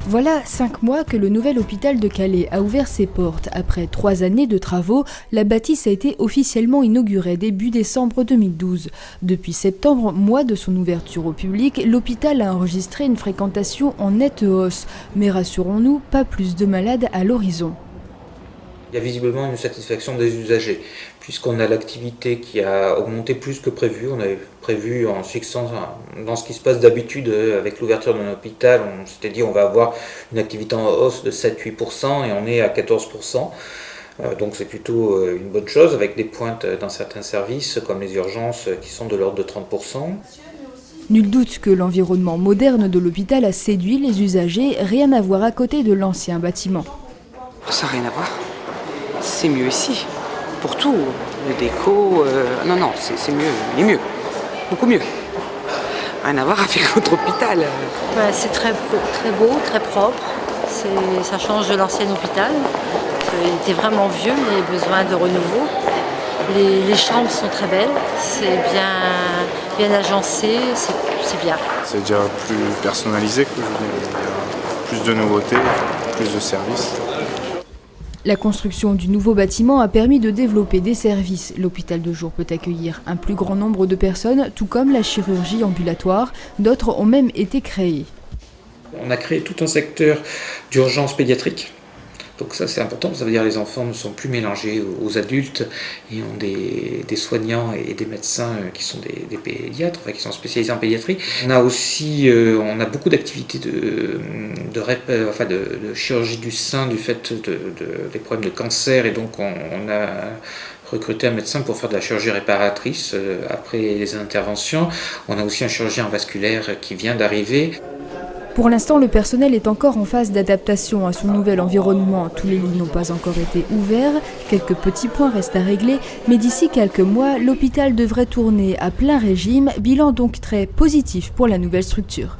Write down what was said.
Voilà 5 mois que le nouvel hôpital de Calais a ouvert ses portes. Après 3 années de travaux, la bâtisse a été officiellement inaugurée début décembre 2012. Depuis septembre, mois de son ouverture au public, l'hôpital a enregistré une fréquentation en nette hausse. Mais rassurons-nous, pas plus de malades à l'horizon. Il y a visiblement une satisfaction des usagers, puisqu'on a l'activité qui a augmenté plus que prévu. On avait prévu, en se fixant dans ce qui se passe d'habitude avec l'ouverture d'un hôpital, on s'était dit on va avoir une activité en hausse de 7-8% et on est à 14%. Donc c'est plutôt une bonne chose, avec des pointes dans certains services comme les urgences qui sont de l'ordre de 30%. Nul doute que l'environnement moderne de l'hôpital a séduit les usagers, rien à voir à côté de l'ancien bâtiment. Ça n'a rien à voir. C'est mieux ici, pour tout, le déco, non, c'est mieux, il est mieux, beaucoup mieux. Rien à voir avec votre hôpital. C'est très beau, très propre, ça change de l'ancien hôpital. Il était vraiment vieux, mais il a besoin de renouveau. Les chambres sont très belles, c'est bien agencé, c'est bien. C'est déjà plus personnalisé, il y a plus de nouveautés, plus de services. La construction du nouveau bâtiment a permis de développer des services. L'hôpital de jour peut accueillir un plus grand nombre de personnes, tout comme la chirurgie ambulatoire. D'autres ont même été créés. On a créé tout un secteur d'urgence pédiatrique. Donc ça c'est important, ça veut dire que les enfants ne sont plus mélangés aux adultes et ont des soignants et des médecins qui sont des pédiatres, qui sont spécialisés en pédiatrie. On a aussi beaucoup d'activités de chirurgie du sein du fait des problèmes de cancer, et donc on a recruté un médecin pour faire de la chirurgie réparatrice après les interventions. On a aussi un chirurgien vasculaire qui vient d'arriver. Pour l'instant, le personnel est encore en phase d'adaptation à son nouvel environnement. Tous les lits n'ont pas encore été ouverts, quelques petits points restent à régler, mais d'ici quelques mois, l'hôpital devrait tourner à plein régime, bilan donc très positif pour la nouvelle structure.